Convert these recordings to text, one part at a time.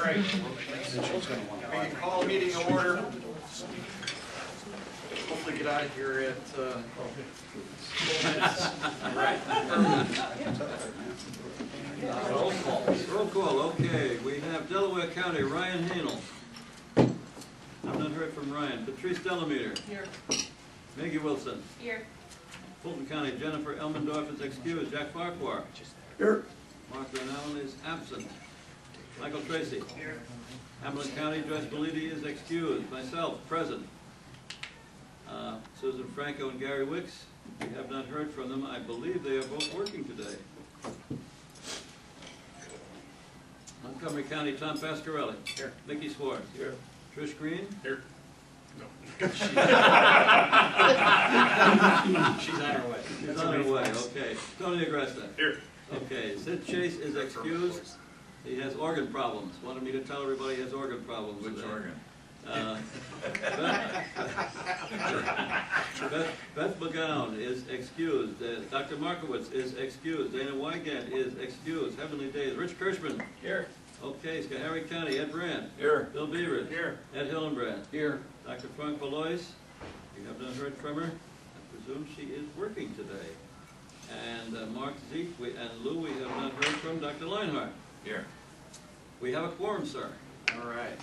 All right. We can call the meeting to order. Hopefully get out of here at 4 minutes. All right. Roll call. Roll call, okay. We have Delaware County, Ryan Hanel. I've not heard from Ryan. Patrice Delameter. Here. Maggie Wilson. Here. Fulton County, Jennifer Elmendorf is excused. Jack Farquhar. Here. Mark Van Allen is absent. Michael Tracy. Here. Hamilton County, Joyce Belidi is excused. Myself, present. Susan Franco and Gary Wicks. We have not heard from them. I believe they are both working today. Montgomery County, Tom Pasquarelli. Here. Mickey Swartz. Here. Trish Green. Here. She's on her way. She's on her way, okay. Tony Agresta. Here. Okay, Sid Chase is excused. He has organ problems. Wanted me to tell everybody he has organ problems. Which today. organ? Beth McGowan is excused. Dr. Markowitz is excused. Dana Wygant is excused. Heavenly Days. Rich Kirschman. Here. Okay, Schoharie County. Ed Brandt. Here. Bill Beavers. Here. Ed Hillenbrand. Here. Dr. Frank Valois. We have not heard from her. I presume she is working today. And Mark Zeke and Lou we have not heard from. Dr. Leinhardt. Here. We have a quorum, sir. All right.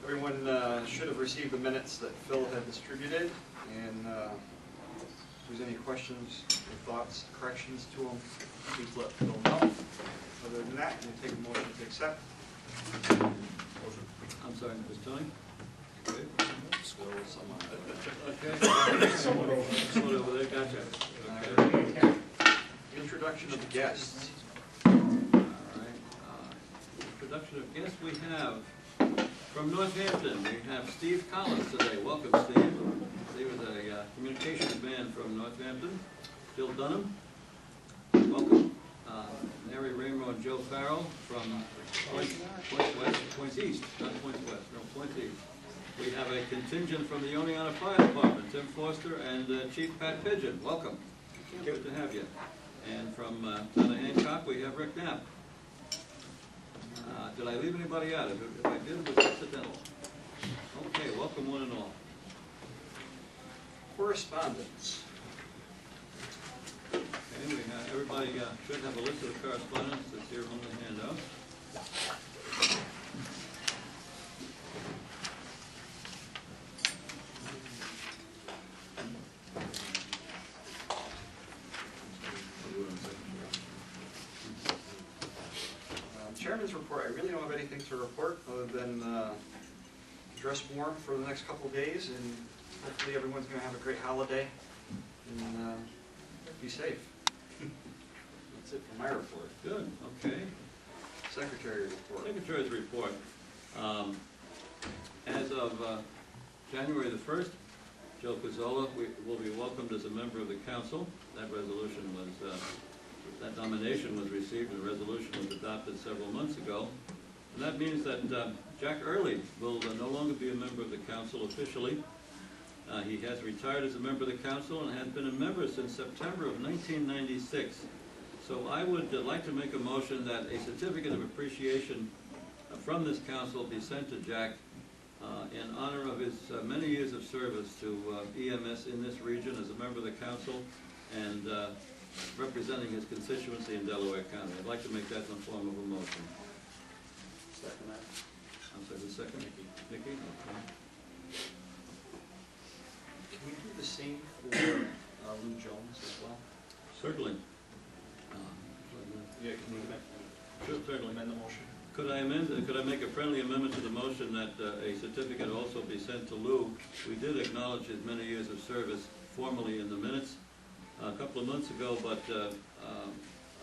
Everyone should have received the minutes that Phil had distributed, and if there's any questions or thoughts, corrections to them, please let Phil know. Other than that, we'll take a motion to accept. I'm sorry, Mr. Tony. Okay. Okay. Someone over there, gotcha. Okay. Introduction of guests. All right. Introduction of guests we have from Northampton. We have Steve Collins today. Welcome, Steve. Steve is a communications man from Northampton. Jill Dunham. Welcome. Mary Raymer and Joe Farrell from Point East, not Point West, no, Point East. We have a contingent from the Oneonta Fire Department, Tim Foster and Chief Pat Pigeon. Welcome. Good to have you. And from Town of Hancock, we have Rick Knapp. Did I leave anybody out? If I did, it was accidental. Okay, welcome one and all. Correspondence. Okay, we have, everybody should have a list of the correspondence that's here on the handout. Chairman's report, I really don't have anything to report other than dress warm for the next couple of days, and hopefully everyone's going to have a great holiday and be safe. That's it for my report. Good, okay. Secretary report. Secretary's report. As of January the 1st, Joe Pizzola will be welcomed as a member of the council. That resolution was, that nomination was received and the resolution was adopted several months ago. And that means that Jack Early will no longer be a member of the council officially. He has retired as a member of the council and has been a member since September of 1996. So I would like to make a motion that a certificate of appreciation from this council be sent to Jack in honor of his many years of service to EMS in this region as a member of the council and representing his constituency in Delaware County. I'd like to make that in the form of a motion. Second that. I'm sorry, the second? Nikki? Okay. Can we do the same for Lou Jones as well? Certainly. Yeah, can we Sure, certainly. amend the motion? Could I make a friendly amendment to the motion that a certificate also be sent to Lou? We did acknowledge his many years of service formally in the minutes a couple of months ago, but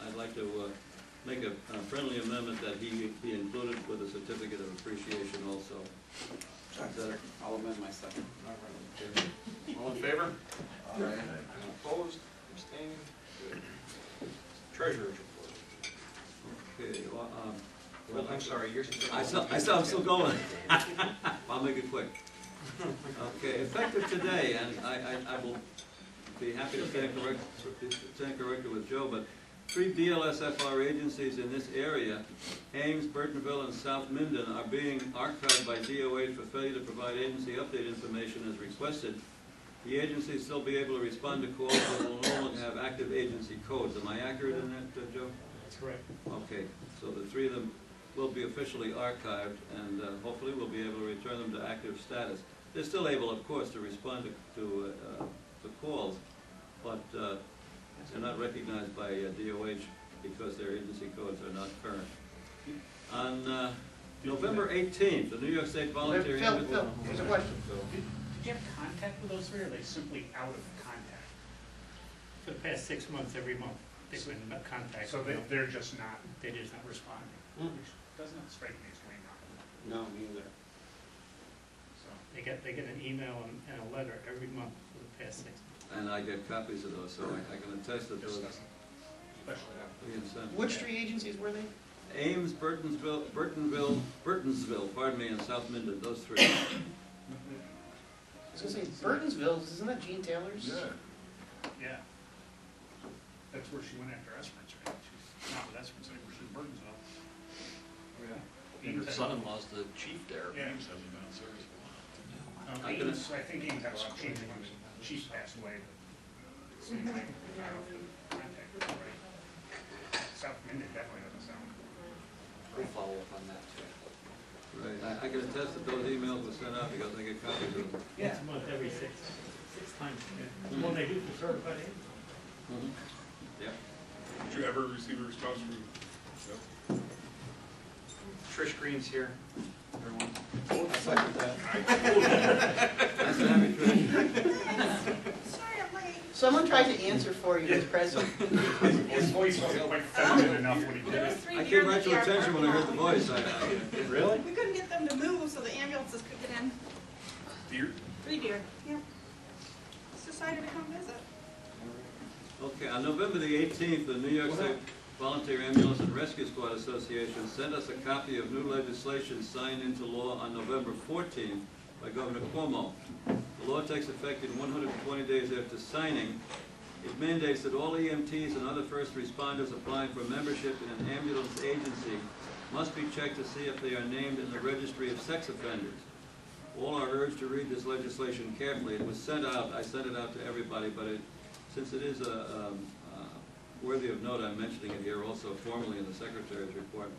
I'd like to make a friendly amendment that he be included with a certificate of appreciation also. I'll amend my second. All in favor? Aye. Opposed? Abstained? Good. Treasurer's report. Okay, Well, I'm sorry, you're I'm still going. I'll make it quick. Okay, effective today, and I will be happy to stand corrected with Joe, but 3 BLSFR agencies in this area, Ames, Burtonville, and South Minden, are being archived by DOH for failure to provide agency update information as requested. The agencies still be able to respond to calls, but will no longer have active agency codes. Am I accurate in that, Joe? That's correct. Okay, so the 3 of them will be officially archived, and hopefully we'll be able to return them to active status. They're still able, of course, to respond to calls, but they're not recognized by DOH because their agency codes are not current. On November 18th, the New York State Volunteer Phil, there's a question. Did you have contact with those 3, or are they simply out of contact? For the past 6 months, every month, they've been in contact. So they're just not, They're just not responding. which doesn't strike me as going on. No, me either. So, They get an email and a letter every month for the past 6 months. And I get copies of those, so I can attest that just those doesn't, especially that. being sent. Which 3 agencies were they? Ames, Burtonsville, and South Minden, those 3. I was gonna say, Burtonsville, isn't that Gene Taylor's? Yeah. That's where she went after Esperance, right? She's not with Esperance anymore, she's in Burtonsville. And her son-in-law's the chief there. Yeah. I can- Ames, I think Ames had a lot of changes when the chief passed away. Same thing, I don't know if the contact was right. South Minden definitely doesn't sound. We'll follow up on that too. Right, I can attest that those emails were sent out because I get copies of them. Once a month, every six times. What they do for certified agents. Yeah. Did you ever receive a response from, no? Trish Green's here, everyone. Nice to have you, Trish. Sorry, I'm late. Someone tried to answer for you, Mr. President. His voice wasn't quite feminine enough when he There did was it. 3 I deer came in right the to DR attention when I heard the parking voice. Really? We couldn't get them to move so the ambulances could get in. Deer? 3 deer, yeah. Just decided to come visit. Okay, on November the 18th, the New York State Volunteer Ambulance and Rescue Squad Association sent us a copy of new legislation signed into law on November 14th by Governor Cuomo. The law takes effect in 120 days after signing. It mandates that all EMTs and other first responders applying for membership in an ambulance agency must be checked to see if they are named in the registry of sex offenders. All are urged to read this legislation carefully. It was sent out, I sent it out to everybody, but since it is worthy of note, I'm mentioning it here also formally in the Secretary's report.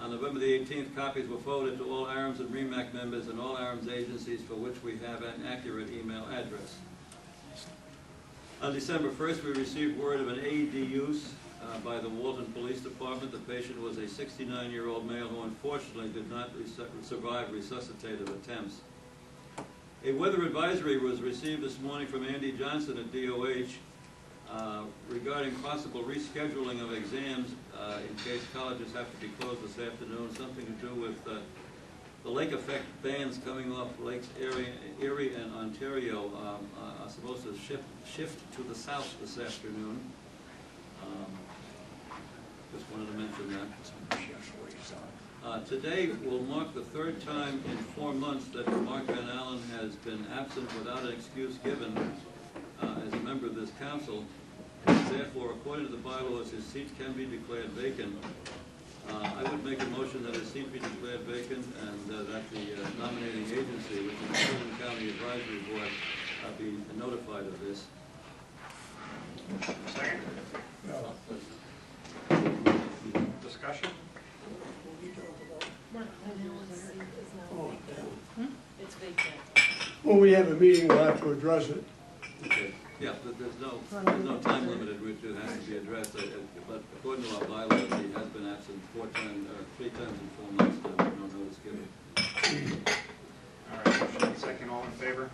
On November the 18th, copies were forwarded to all AAREMS and REMAC members and all AAREMS agencies for which we have an accurate email address. On December 1st, we received word of an AED use by the Walton Police Department. The patient was a 69-year-old male who unfortunately did not survive resuscitative attempts. A weather advisory was received this morning from Andy Johnson at DOH regarding possible rescheduling of exams in case colleges have to be closed this afternoon, something to do with the lake effect bands coming off Lakes Erie and Ontario are supposed to shift to the south this afternoon. Just wanted to mention that. Today will mark the 3rd time in 4 months that Mark Van Allen has been absent without an excuse given as a member of this council. Therefore, according to the bylaws, his seat can be declared vacant. I would make a motion that his seat be declared vacant and that the nominating agency, which is the Fulton County Advisory Board, be notified of this. Second? Discussion? It's vacant. When we have a meeting, we'll have to address it. Okay. Yeah, but there's no time limit at which it has to be addressed, but according to our bylaws, he has been absent 3 times in 4 months, no notice given. All right, motion and second, all in favor?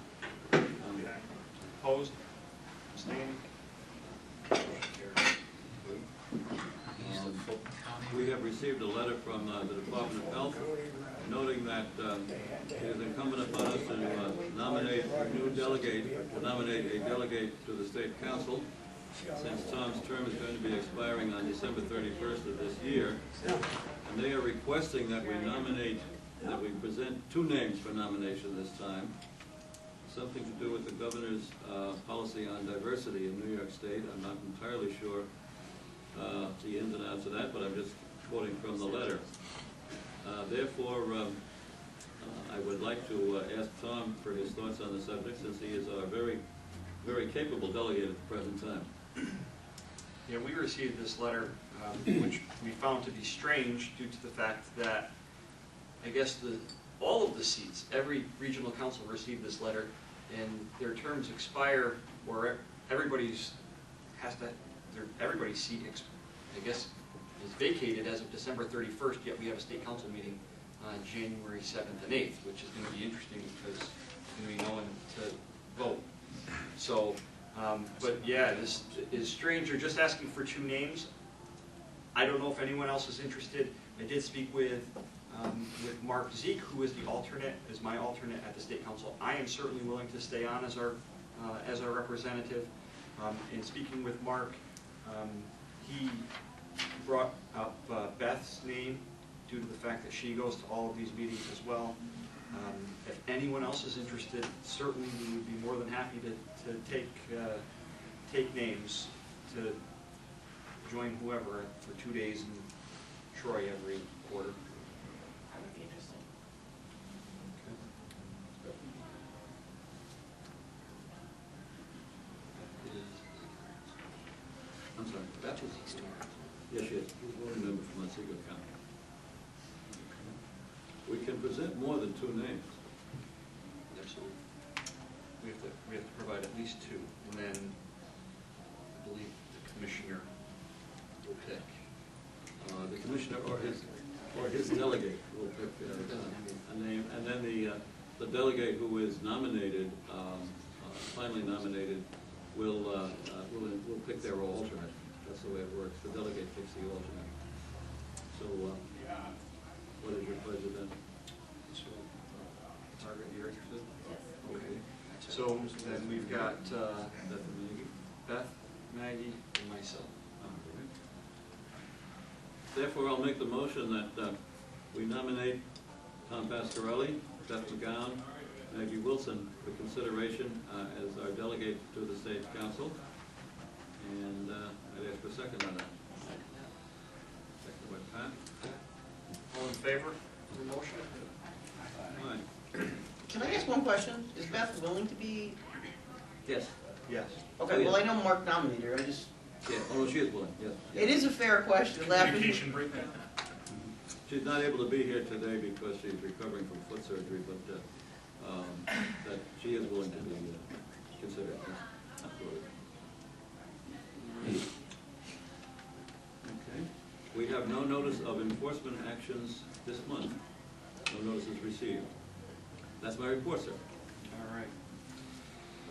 Opposed? Abstaining? We have received a letter from the Department of Health noting that it is incumbent upon us to nominate a new delegate, to nominate a delegate to the State Council, since Tom's term is going to be expiring on December 31st of this year. And they are requesting that we present 2 names for nomination this time. Something to do with the governor's policy on diversity in New York State. I'm not entirely sure the ins and outs of that, but I'm just quoting from the letter. Therefore, I would like to ask Tom for his thoughts on the subject, since he is our very, very capable delegate at the present time. Yeah, we received this letter, which we found to be strange due to the fact that I guess all of the seats, every regional council received this letter, and their terms expire, or everybody's seat, I guess, is vacated as of December 31st, yet we have a state council meeting on January 7th and 8th, which is going to be interesting because there's going to be no one to vote. So, but yeah, this is strange. They're just asking for 2 names. I don't know if anyone else is interested. I did speak with Mark Zeke, who is the alternate, is my alternate at the state council. I am certainly willing to stay on as our representative. In speaking with Mark, he brought up Beth's name due to the fact that she goes to all of these meetings as well. If anyone else is interested, certainly we would be more than happy to take names to join whoever for 2 days in Troy every quarter. I would be interested. I'm sorry. Beth was Eastern. Yes, she is. One member from Otsego County. We can present more than 2 names. Absolutely. We have to provide at least 2, and then I believe the commissioner will pick. The commissioner or his delegate will pick a name, and then the delegate who is nominated, finally nominated, will pick their alternate. That's the way it works. The delegate picks the alternate. So, what is your pleasure then? So, Margaret, you're interested? Okay. So then we've got Beth, Maggie, and myself. Therefore, I'll make the motion that we nominate Tom Pasquarelli, Beth McGowan, Maggie Wilson for consideration as our delegate to the state council. And I'd ask for a second on that. Second by Pat. All in favor of the motion? All right. Can I ask one question? Is Beth willing to be? Yes. Yes. Okay, well, I know Mark nominated her. I just, Yeah. Oh, no, she is willing. Yes. it is a fair question. Laughing. Communication right there. She's not able to be here today because she's recovering from foot surgery, but that she is willing to be considered. Yes. Absolutely. Okay. We have no notice of enforcement actions this month. No notices received. That's my report, sir. All right.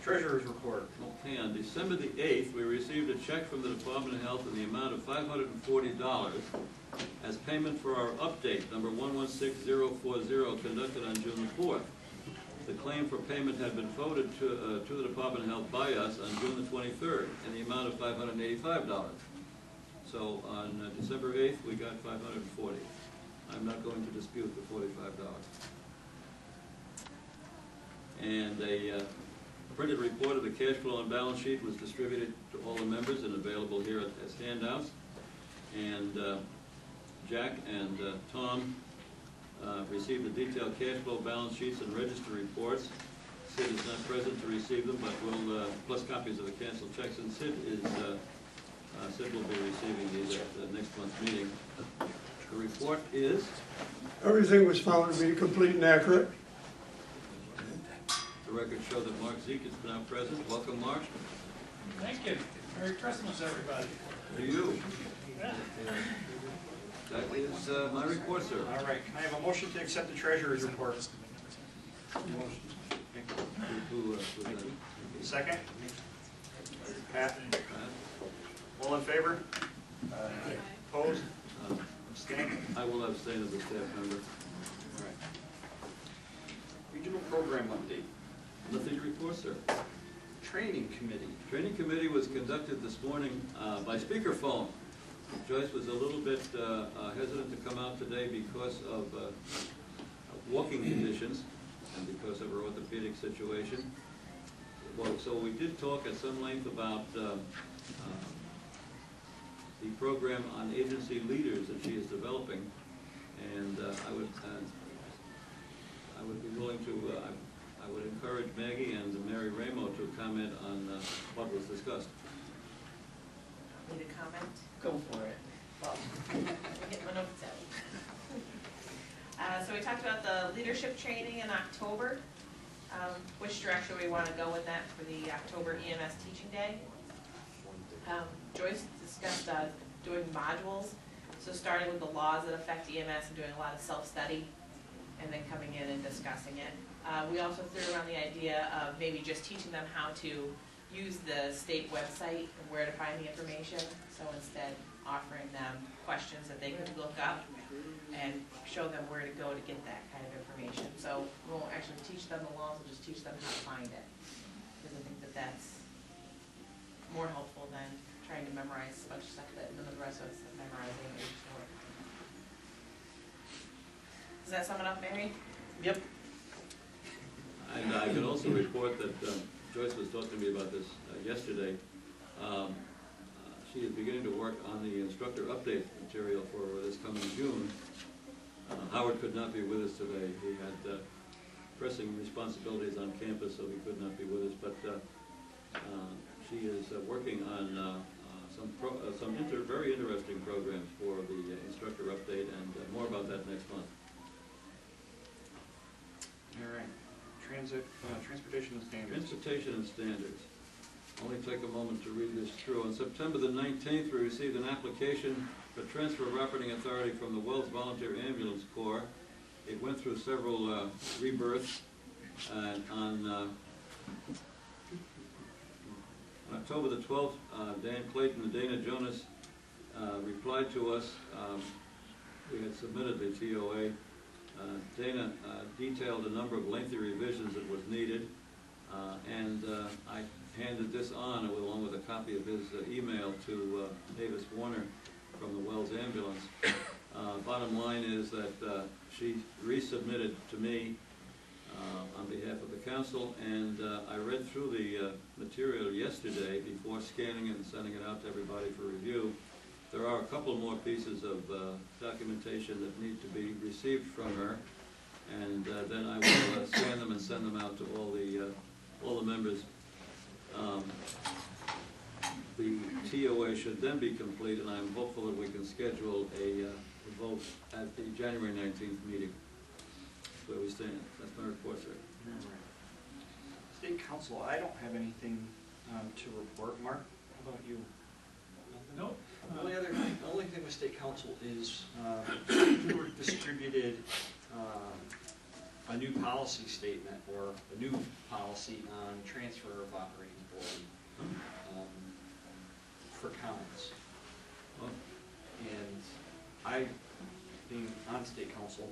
Treasurer's report. Okay, on December the 8th, we received a check from the Department of Health in the amount of $540 as payment for our update, number 116040, conducted on June the 4th. The claim for payment had been forwarded to the Department of Health by us on June the 23rd in the amount of $585. So on December 8th, we got $540. I'm not going to dispute the $45. And a printed report of the cash flow and balance sheet was distributed to all the members and available here as handouts. And Jack and Tom received the detailed cash flow balance sheets and register reports. Sid is not present to receive them, but will plus copies of the canceled checks. And Sid will be receiving these at next month's meeting. The report is? Everything was found to be complete and accurate. The records show that Mark Zeke is now present. Welcome, Mark. Thank you. Merry Christmas, everybody. To you. That is my report, sir. All right. Can I have a motion to accept the treasurer's report? Motion. Who was that? Second? Pat? Pat? All in favor? Opposed? Uh, Abstained? I will abstain as a staff member. All right. Regional program update. Nothing to report, sir. Training committee. Training committee was conducted this morning by speakerphone. Joyce was a little bit hesitant to come out today because of walking conditions and because of her orthopedic situation. Well, so we did talk at some length about the program on agency leaders that she is developing. And I would be willing to, I would encourage Maggie and Mary Ramo to comment on what was discussed. Need a comment? Go for it. Well, get my notes out. So we talked about the leadership training in October, which direction we want to go with that for the October EMS Teaching Day. Joyce discussed doing modules, so starting with the laws that affect EMS and doing a lot of self-study, and then coming in and discussing it. We also threw around the idea of maybe just teaching them how to use the state website and where to find the information. So instead, offering them questions that they could look up and show them where to go to get that kind of information. So we won't actually teach them the laws, we'll just teach them how to find it. Because I think that that's more helpful than trying to memorize a bunch of stuff that none of the rest of us are memorizing or before. Does that sum it up, Mary? Yep. And I can also report that Joyce was talking to me about this yesterday. She is beginning to work on the instructor update material for this coming June. Howard could not be with us today. He had pressing responsibilities on campus, so he could not be with us. But she is working on some very interesting programs for the instructor update, and more about that next month. All right. Transportation and standards. Transportation and standards. Only take a moment to read this through. On September the 19th, we received an application for transfer of operating authority from the Wells Volunteer Ambulance Corps. It went through several rebirths, and on October the 12th, Dan Clayton and Dana Jonas replied to us. We had submitted the TOA. Dana detailed a number of lengthy revisions that was needed, and I handed this on along with a copy of his email to Davis Warner from the Wells Ambulance. Bottom line is that she resubmitted to me on behalf of the council, and I read through the material yesterday before scanning it and sending it out to everybody for review. There are a couple more pieces of documentation that need to be received from her, and then I will scan them and send them out to all the members. The TOA should then be complete, and I'm hopeful that we can schedule a vote at the January 19th meeting. That's where we stand. That's my report, sir. All right. State Council, I don't have anything to report. Mark, how about you? Nope. The only thing with State Council is we were distributed a new policy statement, or a new policy on transfer of operating authority for comments. And I, being on State Council,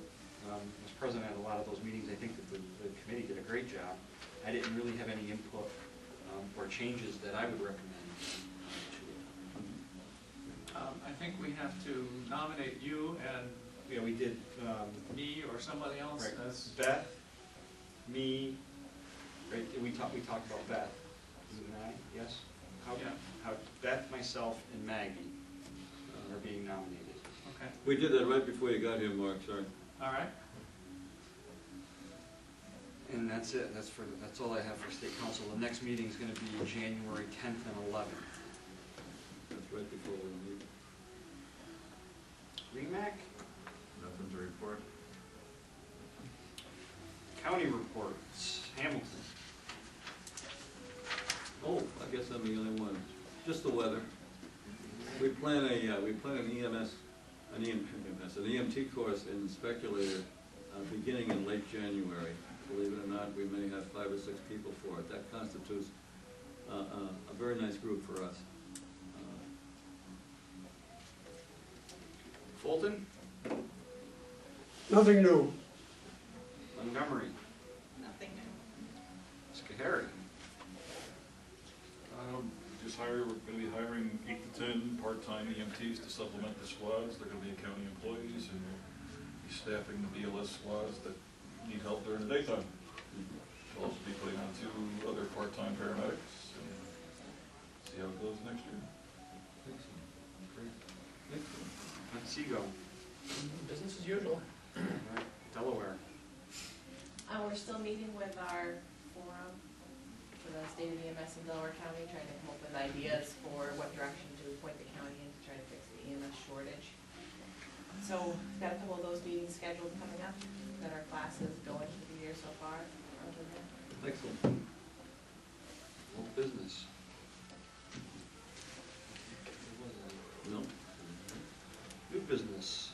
was present at a lot of those meetings. I think that the committee did a great job. I didn't really have any input or changes that I would recommend to it. I think we have to nominate you and Yeah, we did. me or somebody else Right. as, Beth, me, right? We talked about Beth. You and I, yes? Yeah. How Beth, myself, and Maggie are being nominated. okay, We did that right before you got here, Mark, sorry. all right. And that's it. That's all I have for State Council. The next meeting is going to be January 10th and 11th. That's right before we meet. REMAC, Nothing to report. county reports, Hamilton. Oh, I guess I'm the only one. Just the weather. We plan an EMT course in Speculator beginning in late January. Believe it or not, we may have 5 or 6 people for it. That constitutes a very nice group for us. Fulton, Nothing new. Montgomery, Nothing new. Schoharie. We're going to be hiring 8 to 10 part-time EMTs to supplement the squads. They're going to be county employees, and we'll be staffing the BLS squads that need help during the daytime. We'll also be putting on 2 other part-time paramedics, and see how it goes next year. Excellent. Great. How'd Seago? Business as usual. Delaware. We're still meeting with our forum for the state of the EMS in Delaware County, trying to come up with ideas for what direction to point the county in to try to fix the EMS shortage. So, got a couple of those meetings scheduled coming up, that our classes going for the year so far. Other than that, Excellent. Old business. No? New business.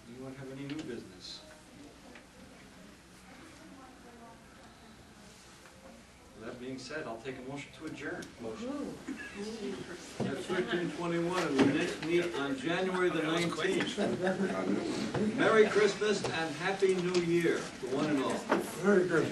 Anyone have any new business? That being said, I'll take a motion to adjourn. Motion. At 13:21, and we next meet on January the 19th. Merry Christmas and Happy New Year to one and all. Very good.